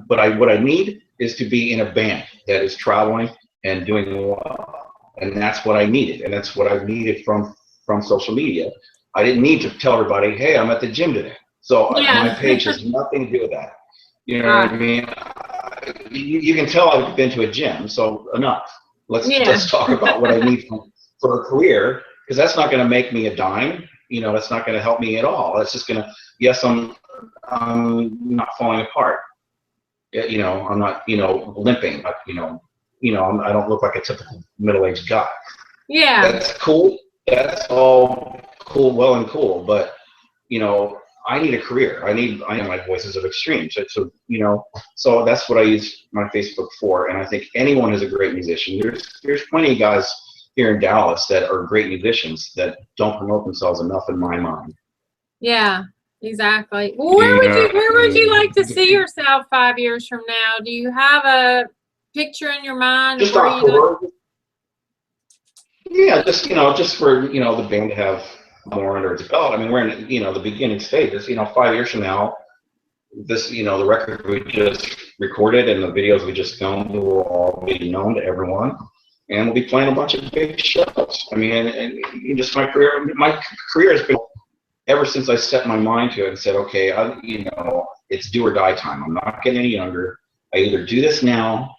What I need is to be in a band that is traveling and doing well, and that's what I needed, and that's what I needed from social media. I didn't need to tell everybody, hey, I'm at the gym today. So my page has nothing to do with that. You know what I mean? You can tell I've been to a gym, so enough. Let's talk about what I need for a career, because that's not going to make me a dime. You know, that's not going to help me at all. That's just going to, yes, I'm not falling apart. You know, I'm not, you know, limping. I don't look like a typical middle-aged guy. Yeah. That's cool. That's all cool, well and cool, but you know, I need a career. I know my voices of extreme. So you know, so that's what I use my Facebook for. And I think anyone who's a great musician. There's plenty of guys here in Dallas that are great musicians that don't promote themselves enough in my mind. Yeah, exactly. Well, where would you like to see yourself 5 years from now? Do you have a picture in your mind? Just yeah, just, you know, just for, you know, the band to have more under its belt. I mean, we're in, you know, the beginning stages. You know, 5 years from now, this, you know, the record we just recorded and the videos we just filmed will all be known to everyone, and we'll be playing a bunch of big shows. I mean, and just my career has been, ever since I set my mind to it and said, okay, you know, it's do or die time. I'm not getting any younger. I either do this now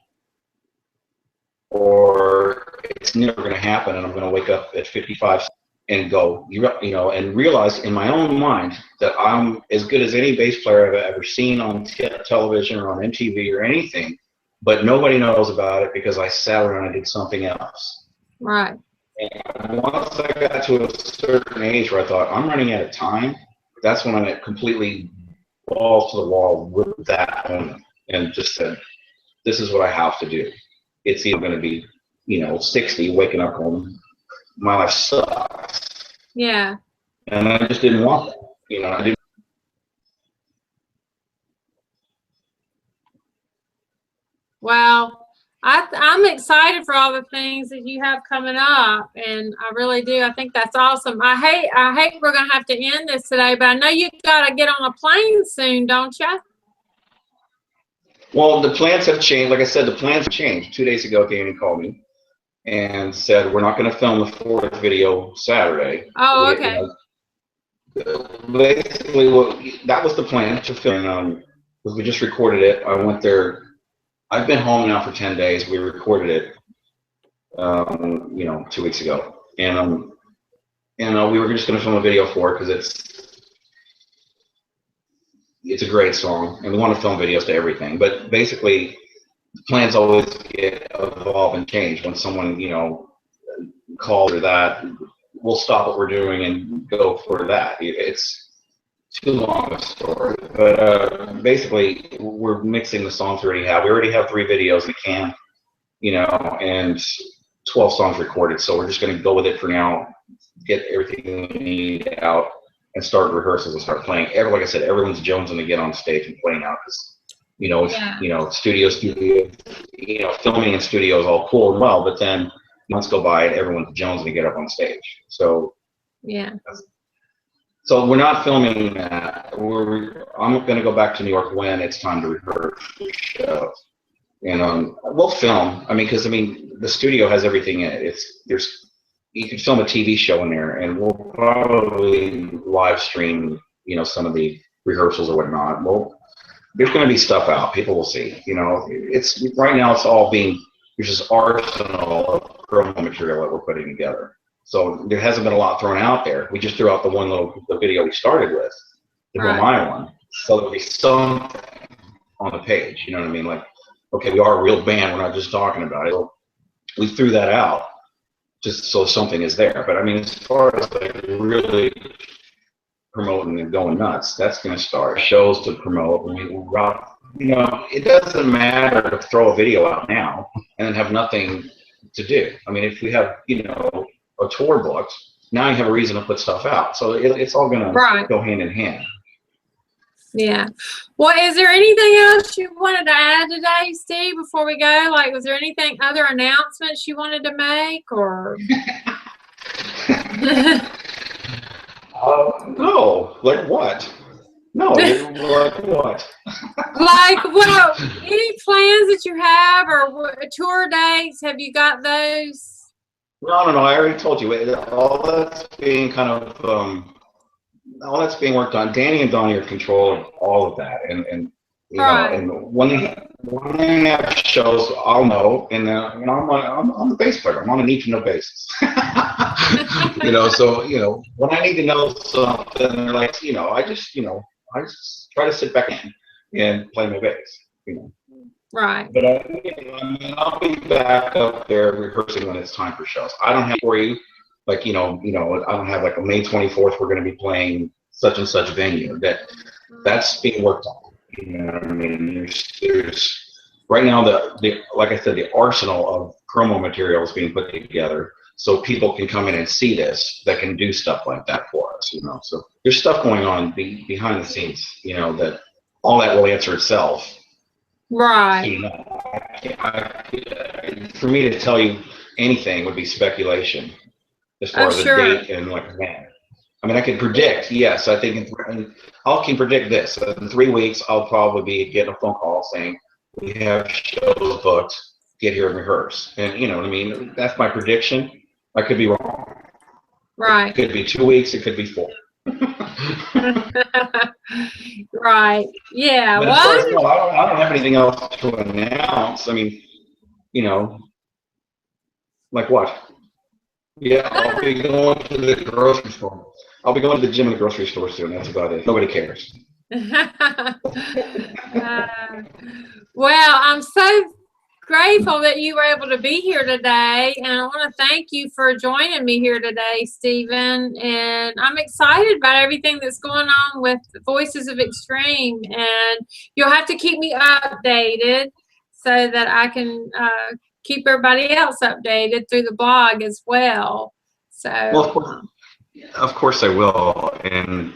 or it's never going to happen, and I'm going to wake up at 55 and go, you know, and realize in my own mind that I'm as good as any bass player I've ever seen on television or on MTV or anything, but nobody knows about it because I sat around and did something else. Right. And once I got to a certain age where I thought, I'm running out of time, that's when I completely balls to the wall with that moment and just said, this is what I have to do. It's either going to be, you know, 60, waking up home, my life sucks. Yeah. And I just didn't want that. You know, I didn't. Well, I'm excited for all the things that you have coming up, and I really do. I think that's awesome. I hate we're gonna have to end this today, but I know you gotta get on a plane soon, don't you? Well, the plans have changed. Like I said, the plans have changed. 2 days ago, Danny called me and said, we're not going to film the 4th video Saturday. Oh, okay. Basically, that was the plan to film. We just recorded it. I went there. I've been home now for 10 days. We recorded it, you know, 2 weeks ago. And we were just going to film a video for it because it's a great song, and we want to film videos to everything. But basically, plans always get evolve and change. When someone, you know, calls or that, we'll stop what we're doing and go for that. It's too long a story. But basically, we're mixing the songs we already have. We already have 3 videos in the can, you know, and 12 songs recorded. So we're just going to go with it for now, get everything we need out, and start rehearsals and start playing. Like I said, everyone's jonesing to get on stage and play now because, you know, you know, studio, you know, filming in studio is all cool and well, but then months go by and everyone's jonesing to get up on stage. So yeah. So we're not filming that. I'm going to go back to New York when it's time to rehearse the show, and we'll film. I mean, because the studio has everything in it. You can film a TV show in there, and we'll probably live stream, you know, some of the rehearsals or whatnot. Well, there's going to be stuff out. People will see. You know, it's right now. It's all being, there's this arsenal of promo material that we're putting together. So there hasn't been a lot thrown out there. We just threw out the video we started with, the Right. my one. So there'll be something on the page. You know what I mean? Like, okay, we are a real band. We're not just talking about it. So we threw that out just so something is there. But I mean, as far as like really promoting and going nuts. That's going to start. Shows to promote. You know, it doesn't matter to throw a video out now and then have nothing to do. I mean, if we have, you know, a tour booked, now you have a reason to put stuff out. So it's all going to go hand in hand. Yeah. Well, is there anything else you wanted to add today, Steve, before we go? Like, was there anything, other announcements you wanted to make, or? No. Like what? No, like what? Like, well, any plans that you have, or tour dates? Have you got those? No. I already told you. All that's being kind of all that's being worked on. Danny and Donnie are in control of all of that, and you know, and when they have shows, I'll know, and you know, I'm the bass player. I'm on a need to know basis. You know, so you know, when I need to know something, they're like, you know, I just try to sit back and play my bass, you know. Right. But I mean, I'll be back up there rehearsing when it's time for shows. I don't have for you, like I don't have like a May 24th. We're going to be playing such and such venue. That's being worked on. You know what I mean? There's right now the like I said, the arsenal of promo material is being put together, so people can come in and see this, that can do stuff like that for us, you know. So there's stuff going on behind the scenes, you know, that all that will answer itself. Right. So, you know, for me to tell you anything would be speculation as far as a date and like when. I mean, I can predict, yes, I think I can predict this. In 3 weeks, I'll probably be getting a phone call saying, we have shows booked, get here and rehearse. And you know what I mean? That's my prediction. I could be wrong. Right. It could be 2 weeks, it could be 4. Right. Yeah. But well, I don't have anything else to announce. I mean, you know, like what? Yeah, I'll be going to the grocery store. I'll be going to the gym and the grocery store soon. That's about it. Nobody cares. Well, I'm so grateful that you were able to be here today, and I want to thank you for joining me here today, Stephen. And I'm excited about everything that's going on with Voices of Extreme, and you'll have to keep me updated so that I can keep everybody else updated through the blog as well. So, well, of course I will, and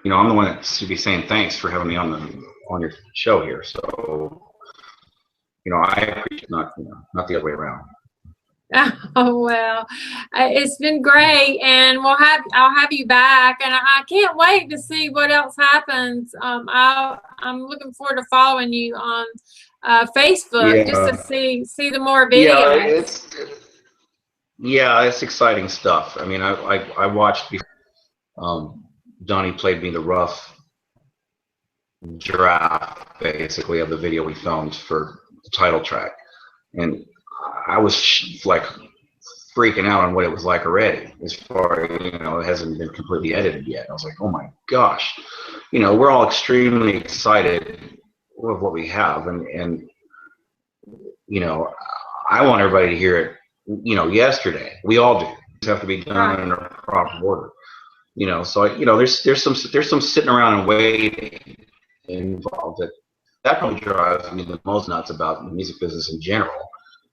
you know, I'm the one that should be saying thanks for having me on your show here. So, you know, I appreciate not the other way around. Oh, well, it's been great, and I'll have you back, and I can't wait to see what else happens. I'm looking forward to following you on Facebook, just to see the more videos. It's exciting stuff. I mean, I watched before, Donnie played me the rough draft, basically, of the video we filmed for the title track, and I was like freaking out on what it was like already, as far as, you know, it hasn't been completely edited yet. I was like, oh my gosh, you know, we're all extremely excited with what we have, and you know, I want everybody to hear it, you know, yesterday. We all do. It's have to be done in a proper order, you know. So, you know, there's some sitting around and waiting involved. That probably drives me the most nuts about the music business in general.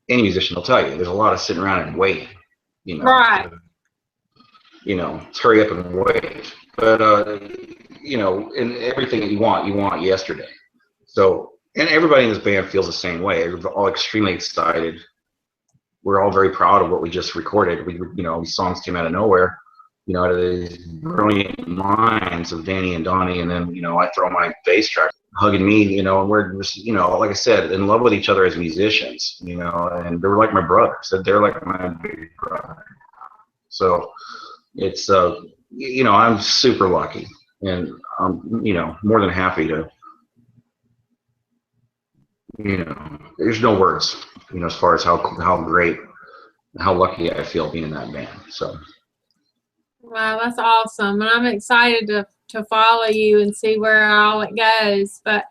Any musician will tell you, there's a lot of sitting around and waiting, you know. Right. You know, hurry up and wait. But you know, and everything that you want yesterday. So, and everybody in this band feels the same way. We're all extremely excited. We're all very proud of what we just recorded. You know, these songs came out of nowhere, you know, out of these brilliant minds of Danny and Donnie, and then, you know, I throw my bass track hugging me, you know, and we're just, you know, like I said, in love with each other as musicians, you know, and they were like my brothers. They're like my big brother. So it's, you know, I'm super lucky, and I'm, you know, more than happy to, you know, there's no words, you know, as far as how great, how lucky I feel being in that band. So. Wow, that's awesome. And I'm excited to follow you and see where all it goes. But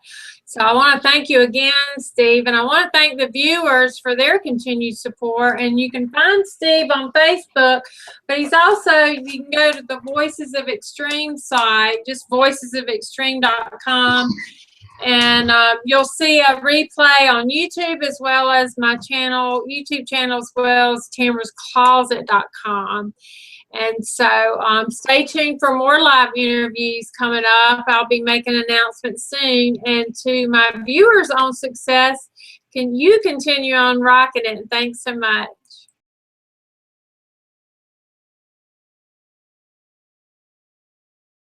so I want to thank you again, Steve, and I want to thank the viewers for their continued support. And you can find Steve on Facebook, but he's also, you can go to the Voices of Extreme site, just voicesofextreme.com. And you'll see a replay on YouTube as well as my channel, YouTube channel, as well as tamarahscloset.com. And so stay tuned for more live interviews coming up. I'll be making announcements soon. And to my viewers on Success, can you continue on rocking it? And thanks so much.